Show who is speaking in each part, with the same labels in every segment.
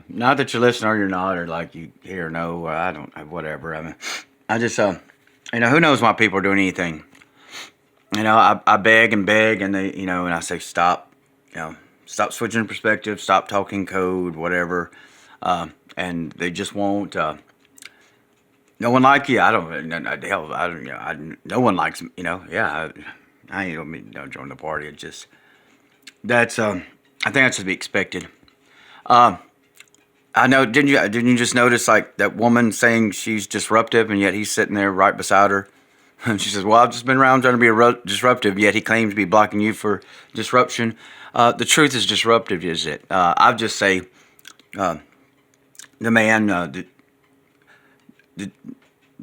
Speaker 1: Not that you listen or you're not, or like you hear or know, or I don't, whatever. I mean, I just, who knows why people are doing anything? I beg and beg, and and I say stop, stop switching perspective, stop talking code, whatever, and they just won't. No one like you. I don't. Hell, I don't. No one likes. Yeah. I ain't gonna be join the party. It just that's. I think that's to be expected. Um, I know. Didn't you just notice like that woman saying she's disruptive, and yet he's sitting there right beside her. And she says, "Well, I've just been around trying to be disruptive, yet he claims to be blocking you for disruption." The truth is disruptive, is it? I'll just say uh, the man, the, the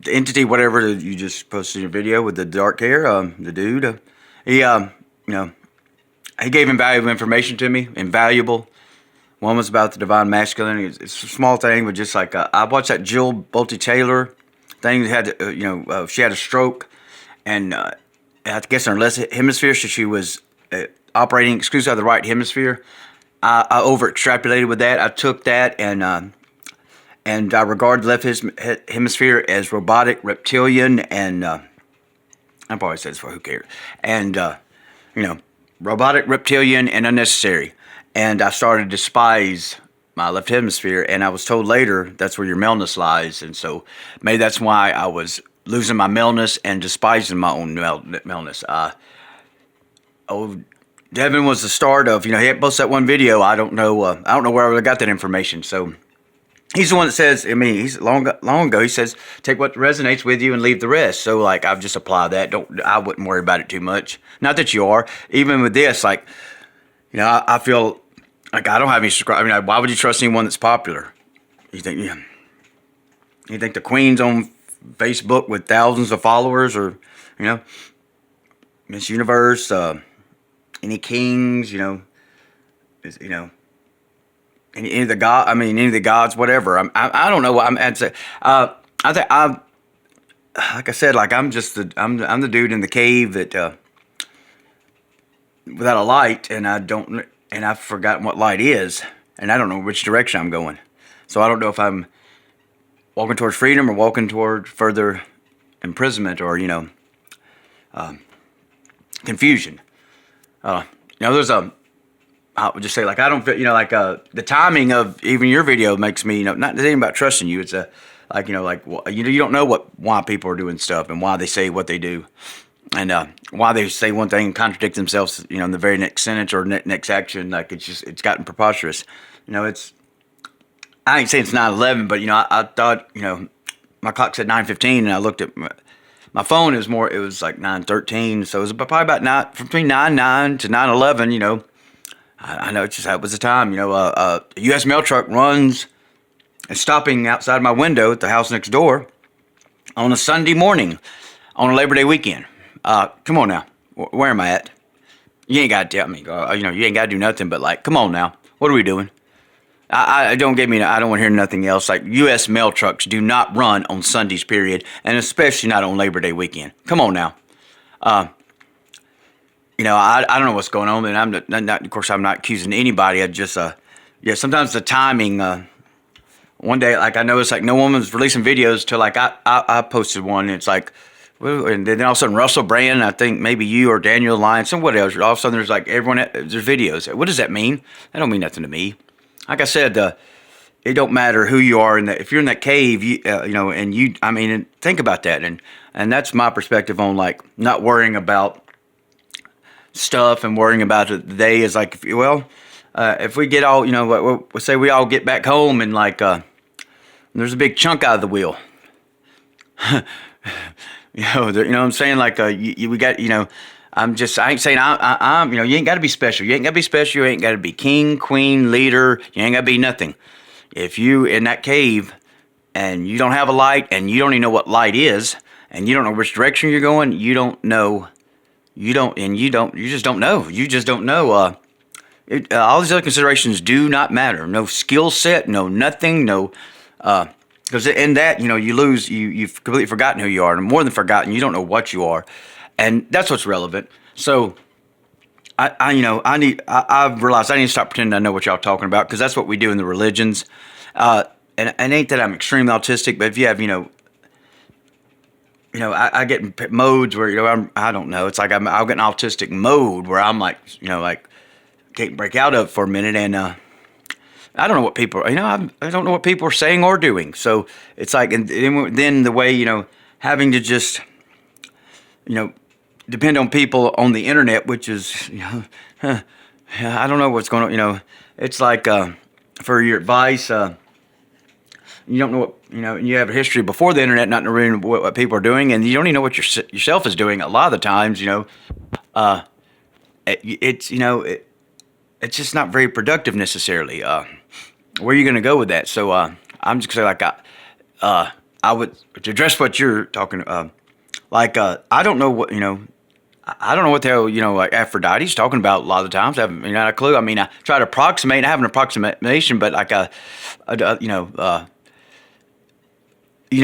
Speaker 1: entity, whatever you just posted in your video with the dark hair, the dude, he, you know, he gave invaluable information to me. Invaluable. One was about the divine masculine. It's a small thing, but just like I watched that Jill Bolte Taylor thing. That had she had a stroke, and I guess in her left hemisphere, so she was operating exclusively of the right hemisphere. I over extrapolated with that. I took that and I regard the left hemisphere as robotic, reptilian, and I probably said this for who cares, and you know, robotic, reptilian, and unnecessary. And I started to despise my left hemisphere, and I was told later that's where your maleness lies, and so maybe that's why I was losing my maleness and despising my own maleness. Oh, Devin was the start of, he had posted that one video. I don't know where I got that information. So he's the one that says, he's long ago, he says, take what resonates with you and leave the rest. So like, I've just applied that. I wouldn't worry about it too much. Not that you are. Even with this, like, I feel like I don't have any subscribers. Why would you trust anyone that's popular? You think, you think the Queen's on Facebook with thousands of followers, or, Miss Universe, any kings, any of the god, any of the gods, whatever. I don't know what I'd say. I think like I said, like I'm the dude in the cave that without a light, and I've forgotten what light is, and I don't know which direction I'm going. So I don't know if I'm walking towards freedom or walking toward further imprisonment, or confusion. There's I would just say, like, I don't feel, the timing of even your video makes me, not anything about trusting you. It's you don't know why people are doing stuff and why they say what they do, and why they say one thing and contradict themselves, in the very next sentence or next action. Like, it's gotten preposterous. I ain't saying it's 9/11, but I thought, my clock said 9:15, and I looked at my phone. It was like 9:13, so it was probably about between 9:09 to 9:11. I know it's just how it was the time. A U.S. mail truck runs and stopping outside my window at the house next door on a Sunday morning on a Labor Day weekend. Come on now, where am I at? You ain't got to tell me. You ain't got to do nothing. But like, come on now, what are we doing? I don't get me. I don't want to hear nothing else. Like, U.S. mail trucks do not run on Sundays, period, and especially not on Labor Day weekend. Come on now. I don't know what's going on, and I'm not. Of course, I'm not accusing anybody. I just, sometimes the timing. One day, like, I noticed, like, no one was releasing videos till like I posted one, and it's like, well, and then all of a sudden Russell Brand, I think maybe you or Daniel Lyons, somebody else. All of a sudden, there's like there's videos. What does that mean? That don't mean nothing to me. Like I said, it don't matter who you are, if you're in that cave, and think about that, and that's my perspective on, like, not worrying about stuff and worrying about it. The day is like, if we get all, we'll say we all get back home, and like, there's a big chunk out of the wheel. What I'm saying? Like, we got, I ain't saying I'm, you ain't got to be special. You ain't got to be special. You ain't got to be king, queen, leader. You ain't got to be nothing. If you in that cave and you don't have a light, and you don't even know what light is, and you don't know which direction you're going, you don't know. You just don't know. You just don't know. All these other considerations do not matter. No skill set, no nothing, no, because in that, you lose, you've completely forgotten who you are, and more than forgotten, you don't know what you are, and that's what's relevant. So I've realized I need to stop pretending I know what y'all talking about, because that's what we do in the religions. And ain't that I'm extremely autistic, but if you have, I get in modes where, I don't know. It's like I'll get an autistic mode where I'm like, like can't break out of for a minute. And, I don't know what people, I don't know what people are saying or doing. So it's like, and then the way, having to just, depend on people on the internet, which is, I don't know what's going on, it's like, for your advice, you don't know what, you have a history before the internet, not knowing what people are doing, and you don't even know what yourself is doing a lot of the times, it's just not very productive necessarily. Where are you going to go with that? So, I'm just going to say, like, I would, to address what you're talking, I don't know what, I don't know what the hell, like Aphrodite's talking about a lot of the times. I haven't, not a clue. I mean, I try to approximate, I have an approximation, but like,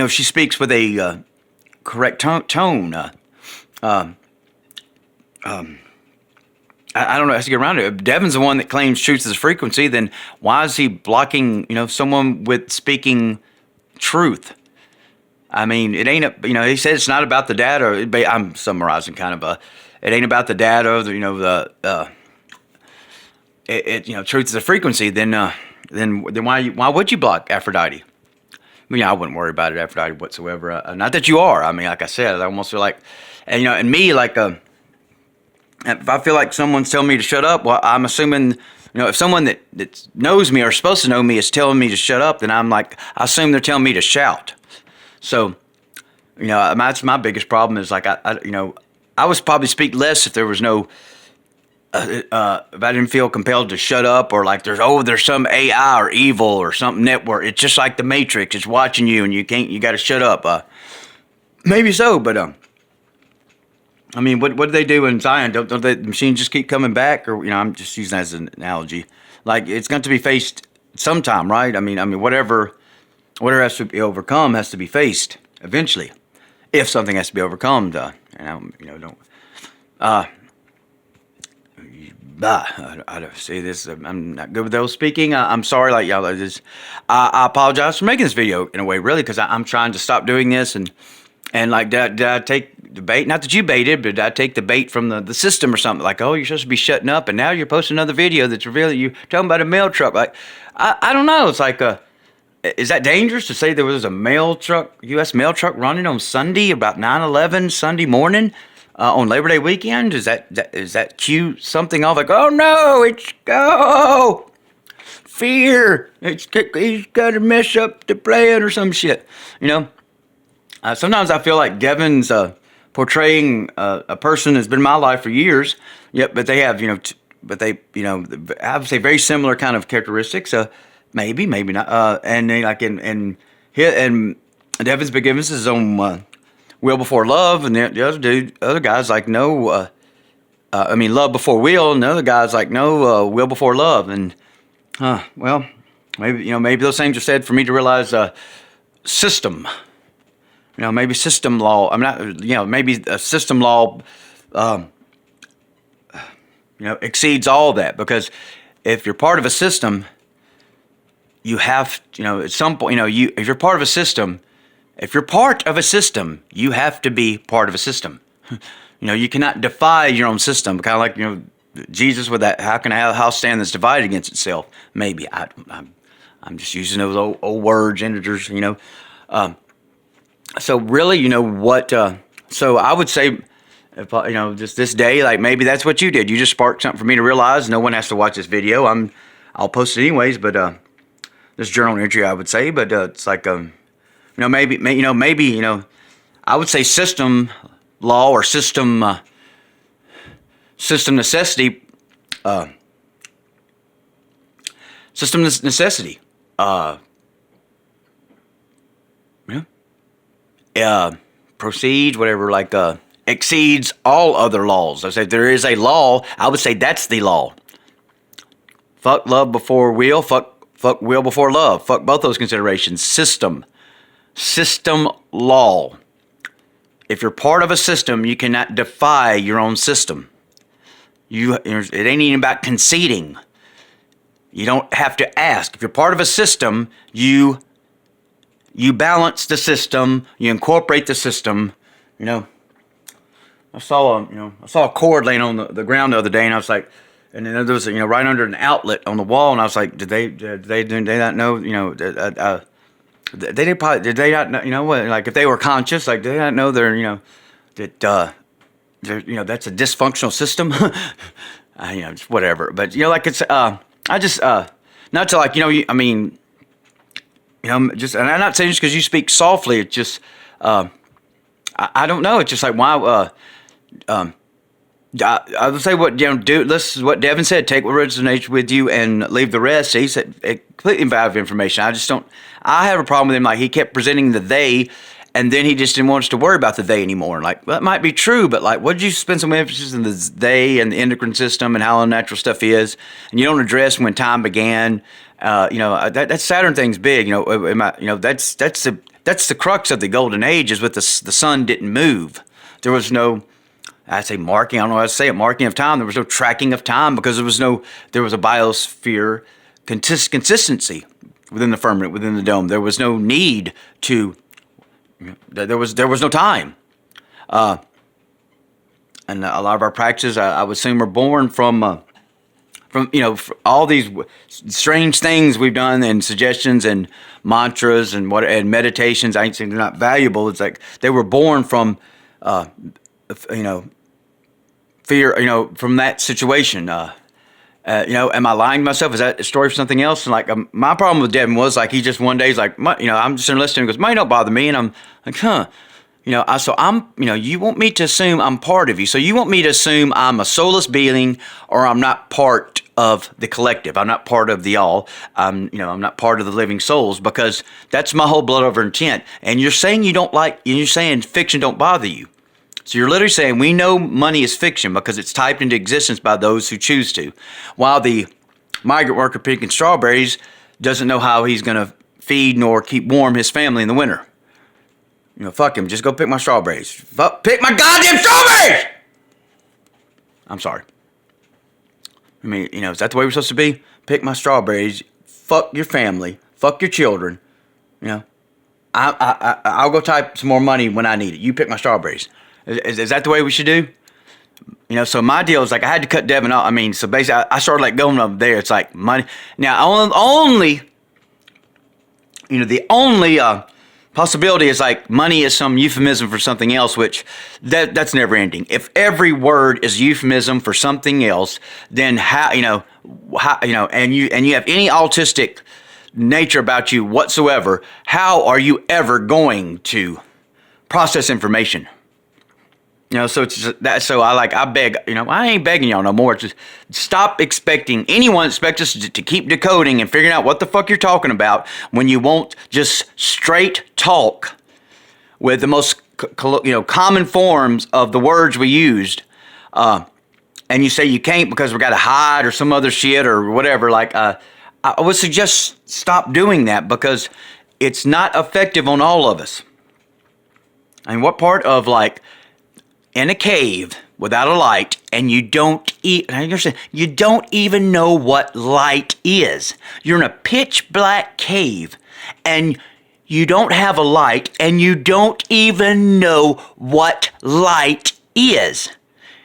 Speaker 1: she speaks with a correct tone. I don't know how to get around it. If Devin's the one that claims truth is a frequency, then why is he blocking, someone with speaking truth? I mean, it ain't, he said it's not about the data. I'm summarizing kind of it ain't about the data, truth is a frequency. Then why would you block Aphrodite? I mean, I wouldn't worry about it, Aphrodite, whatsoever. Not that you are. I mean, like I said, I almost feel like, and and me, like, if I feel like someone's telling me to shut up, well, I'm assuming, if someone that knows me or is supposed to know me is telling me to shut up, then I'm like, I assume they're telling me to shout. So, that's my biggest problem is like, I would probably speak less if there was no, if I didn't feel compelled to shut up, or like there's some AI or evil or something network. It's just like the Matrix. It's watching you and you got to shut up. Maybe so, but, I mean, what do they do in Zion? Don't the machines just keep coming back? Or, I'm just using that as an analogy. Like, it's going to be faced sometime, right? I mean, whatever has to be overcome has to be faced eventually. If something has to be overcome, don't. I don't see this. I'm not good with those speaking. I'm sorry, like y'all. I apologize for making this video in a way, really, because I'm trying to stop doing this and like, did I take the bait? Not that you baited, but did I take the bait from the system or something? Like, oh, you're supposed to be shutting up, and now you're posting another video that's revealing you talking about a mail truck. Like, I don't know. It's like, is that dangerous to say there was a U.S. mail truck running on Sunday about 9/11 Sunday morning on Labor Day weekend? Is that cue something off? Like, oh no, fear. He's got to mess up the plan or some shit. Sometimes I feel like Devin's portraying a person that's been in my life for years. Yep, but they have, I would say very similar kind of characteristics. Maybe not. And they like and Devin's been giving us his own will before love, and the other guy's like no. Love before will, and the other guy's like no, will before love, and well, maybe those things are said for me to realize system. Maybe system law. I'm not. Maybe a system law. Exceeds all that, because if you're part of a system, you have. At some point, if you're part of a system, you have to be part of a system. You cannot defy your own system. Kind of like Jesus with that. How can a house stand that's divided against itself? Maybe I'm just using those old words, integers. So really, what? So I would say, if just this day, like maybe that's what you did. You just sparked something for me to realize. No one has to watch this video. I'll post it anyways. But this journal entry, I would say. But it's like maybe I would say system law or system necessity. System necessity. Proceeds, whatever, like exceeds all other laws. I say if there is a law, I would say that's the law. Fuck love before will, fuck will before love. Fuck both those considerations. System law. If you're part of a system, you cannot defy your own system. It ain't even about conceding. You don't have to ask. If you're part of a system, you balance the system, you incorporate the system. I saw a cord laying on the ground the other day, and I was like, and then there was right under an outlet on the wall, and I was like, did they not know? Did they not know? What? Like if they were conscious, like did they not know that that's a dysfunctional system? Just whatever. But like it's I just not to like I mean just, and I'm not saying just because you speak softly. It's just I don't know. It's just like why. I would say what do. This is what Devin said. Take what resonates with you and leave the rest. He said completely invalid information. I just don't. I have a problem with him. Like he kept presenting the they, and then he just didn't want us to worry about the they anymore. Like that might be true, but like, what did you spend some emphasis in the they and the endocrine system and how unnatural stuff is, and you don't address when time began. That Saturn thing's big. That's the crux of the golden age is with the sun didn't move. There was no. I say marking. I don't know how to say it. Marking of time. There was no tracking of time because there was a biosphere consistency within the firmament, within the dome. There was no need to. There was no time. And a lot of our practices, I would assume, are born from all these strange things we've done and suggestions and mantras and meditations. I ain't saying they're not valuable. It's like they were born from. Fear, from that situation. Am I lying to myself? Is that a story for something else? And like, my problem with Devin was like, he just one day he's like, I'm just listening. He goes, money don't bother me. And I'm like, huh. So I'm, you want me to assume I'm part of you. So you want me to assume I'm a soulless being or I'm not part of the collective. I'm not part of the all. I'm not part of the living souls because that's my whole blood over intent. And you're saying you're saying fiction don't bother you. So you're literally saying we know money is fiction because it's typed into existence by those who choose to. While the migrant worker picking strawberries doesn't know how he's going to feed nor keep warm his family in the winter. Fuck him. Just go pick my strawberries. Pick my goddamn strawberries! I'm sorry. I mean, is that the way we're supposed to be? Pick my strawberries. Fuck your family. Fuck your children. I'll go type some more money when I need it. You pick my strawberries. Is that the way we should do? So my deal is like I had to cut Devin off. I mean, so basically I started like going up there. It's like money. Now only the only possibility is like money is some euphemism for something else, which that's never ending. If every word is euphemism for something else, then how and you have any autistic nature about you whatsoever, how are you ever going to process information? So it's just that. So I beg. I ain't begging y'all no more. It's just stop expecting anyone expect us to keep decoding and figuring out what the fuck you're talking about when you won't just straight talk with the most common forms of the words we used, and you say you can't because we got to hide or some other shit or whatever. I would suggest stop doing that because it's not effective on all of us. I mean, what part of in a cave without a light, and you don't even know what light is. You're in a pitch black cave, and you don't have a light, and you don't even know what light is.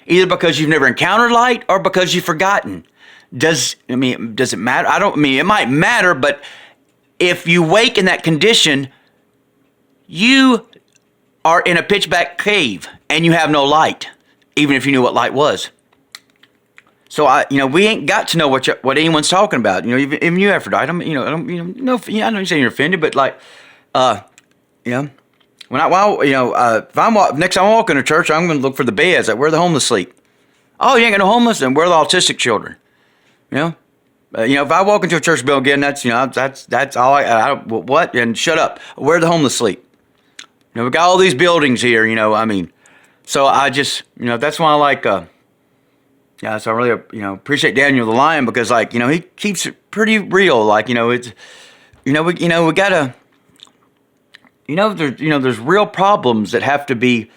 Speaker 1: Either because you've never encountered light, or because you've forgotten. Does it matter? It might matter, but if you wake in that condition, you are in a pitch black cave and you have no light, even if you knew what light was. So we ain't got to know what anyone's talking about. Even you, Aphrodite. I know you're saying you're offended, but when if I'm next time I walk into church, I'm going to look for the beds. Like, where the homeless sleep. Oh, you ain't got no homeless, then where are the autistic children? If I walk into a church building again, that's all what? And shut up. Where the homeless sleep? We got all these buildings here, So I just, that's why I like, so I really, appreciate Daniel the Lion because, he keeps it pretty real. It's, we gotta, there's real problems that have to be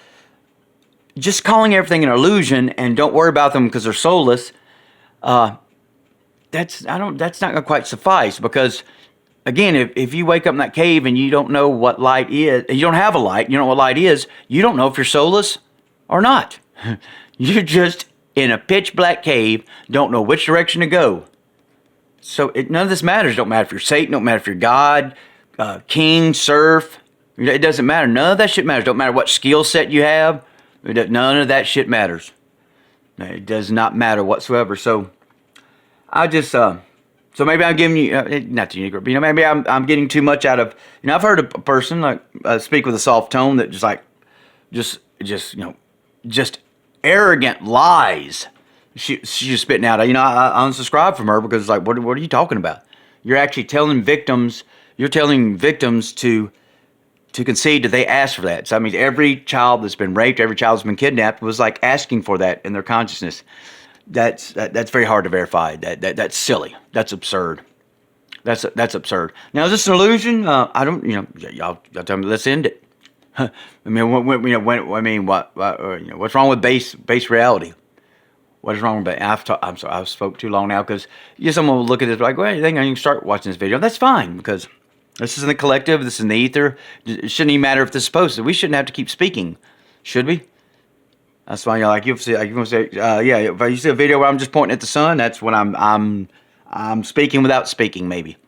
Speaker 1: just calling everything an illusion and don't worry about them because they're soulless, that's not going to quite suffice, because again, if you wake up in that cave and you don't know what light is, you don't have a light, you don't know what light is, you don't know if you're soulless or not. You're just in a pitch black cave, don't know which direction to go. So none of this matters. Don't matter if you're Satan, don't matter if you're God, king, serf. It doesn't matter. None of that shit matters. Don't matter what skill set you have. None of that shit matters. It does not matter whatsoever. So I just, so maybe I'm giving you, not to you, but maybe I'm getting too much out of, I've heard a person like speak with a soft tone that just arrogant lies. She's spitting out. I unsubscribed from her because it's like, what are you talking about? You're actually telling victims to concede that they asked for that. So I mean, every child that's been raped, every child that's been kidnapped was like asking for that in their consciousness. That's very hard to verify. That's silly. That's absurd. That's absurd. Now, is this an illusion? I don't. Y'all tell me. Let's end it. I mean, what's wrong with base reality? What is wrong with that? I'm sorry, I've spoke too long now, because someone will look at this like, well, I think I can start watching this video. That's fine, because this is in the collective, this is in the ether. It shouldn't even matter if this is posted. We shouldn't have to keep speaking, should we? That's why you say, if you see a video where I'm just pointing at the sun, that's when I'm speaking without speaking, maybe.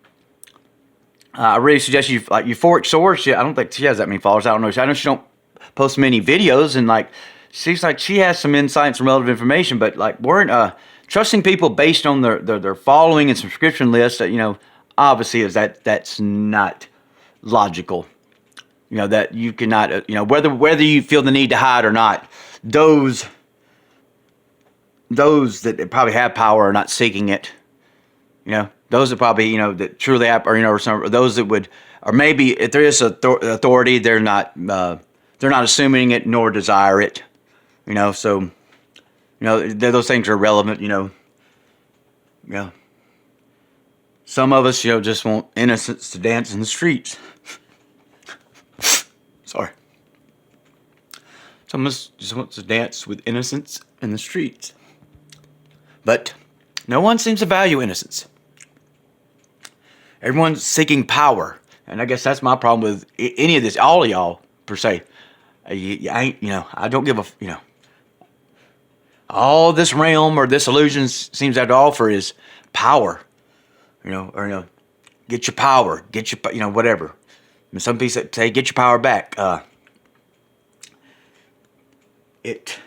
Speaker 1: I really suggest you, like Euphoric Source. I don't think she has that many followers. I don't know. I know she don't post many videos, and like, seems like she has some insight and some relevant information, but like, we're trusting people based on their following and subscription list. Obviously that's not logical. That you cannot. Whether you feel the need to hide or not, those that probably have power are not seeking it. Those that probably that truly have, or those that would, or maybe if there is authority, they're not assuming it nor desire it. So, those things are relevant, Yeah. Some of us, just want innocence to dance in the streets. Sorry. Some of us just want to dance with innocence in the streets. But no one seems to value innocence. Everyone's seeking power. And I guess that's my problem with any of this, all of y'all, per se. I don't give a, all this realm or this illusion seems to have to offer is power, get your power, whatever. And some people say, get your power back. It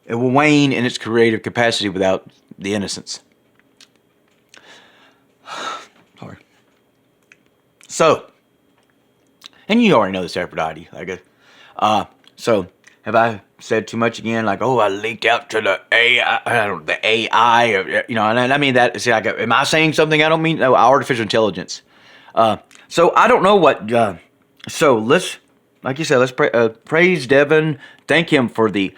Speaker 1: will wane in its creative capacity without the innocence. Sorry. So, and you already know this, Aphrodite, I guess. So, have I said too much again? Like, oh, I leaked out to the AI, and I mean that. See, am I saying something? I don't mean artificial intelligence. So I don't know what. So let's, like you said, let's praise Devin. Thank him for the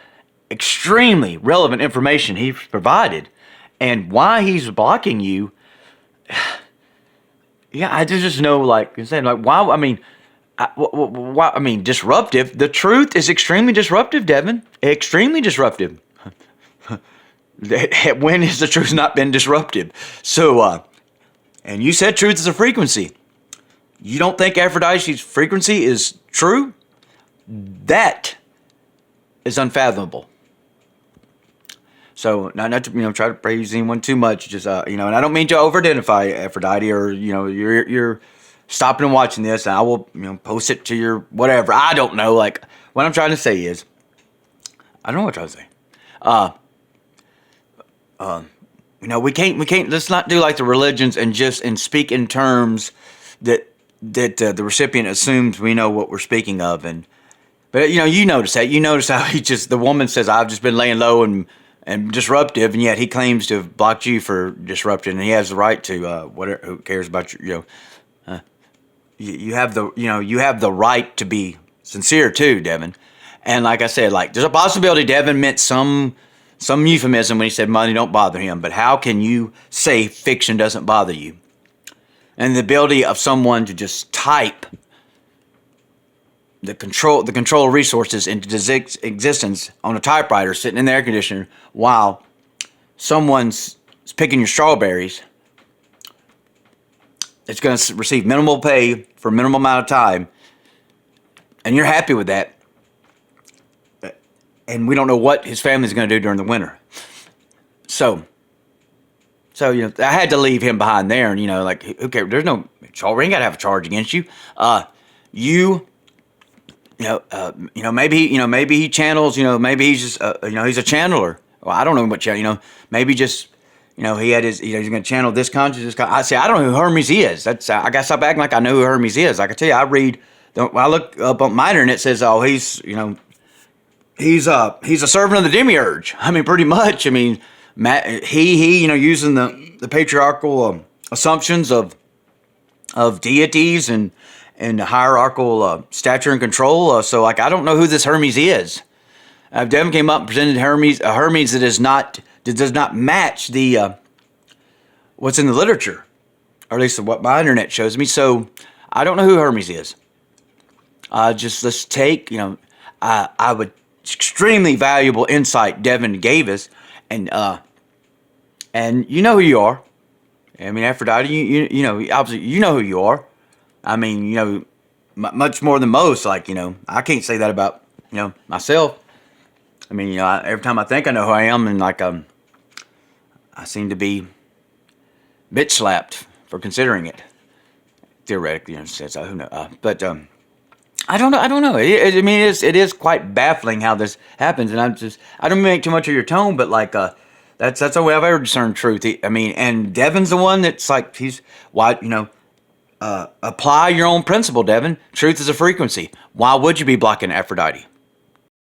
Speaker 1: extremely relevant information he provided, and why he's blocking you. Yeah, I just know, like you said, like why? I mean, disruptive. The truth is extremely disruptive, Devin. Extremely disruptive. When has the truth not been disruptive? So, and you said truth is a frequency. You don't think Aphrodite's frequency is true? That is unfathomable. So, not to try to praise anyone too much. Just and I don't mean to over-identify Aphrodite, or you're stopping and watching this, and I will, post it to your whatever. I don't know. Like, what I'm trying to say is, I don't know what I'm trying to say. We can't. Let's not do like the religions and speak in terms that the recipient assumes we know what we're speaking of. But you notice that. You notice how the woman says, "I've just been laying low and disruptive," and yet he claims to have blocked you for disrupting, and he has the right to whatever. Who cares about your You have the right to be sincere too, Devin. And like I said, like there's a possibility Devin meant some euphemism when he said money don't bother him. But how can you say fiction doesn't bother you? And the ability of someone to just type control resources into existence on a typewriter sitting in the air conditioner while someone's picking your strawberries. It's going to receive minimal pay for a minimal amount of time, and you're happy with that. And we don't know what his family's going to do during the winter. So I had to leave him behind there, and like, who cares? There's no charge. We ain't got to have a charge against you. Maybe he channels. Maybe he's just he's a channeler. Well, I don't know what maybe just. He had his. He's going to channel this conscious. I say I don't know who Hermes is. I got to stop acting like I know who Hermes is. Like I tell you, I read. I look up on my internet. It says, oh, he's he's a servant of the demiurge. I mean, pretty much. I mean, using the patriarchal assumptions of deities and hierarchical stature and control. So like, I don't know who this Hermes is. Devin came up and presented a Hermes that does not match the what's in the literature, or at least what my internet shows me. So I don't know who Hermes is. Let's take I would extremely valuable insight Devin gave us, and you know who you are. I mean, Aphrodite, you know obviously you know who you are. I mean, much more than most. Like I can't say that about myself. I mean, every time I think I know who I am, and like I seem to be bitch slapped for considering it. Theoretically, says who knows? But I don't know. I don't know. It is quite baffling how this happens, and I don't make too much of your tone, but like that's the way I've ever discerned truth. And Devin's the one that's like apply your own principle, Devin. Truth is a frequency. Why would you be blocking Aphrodite?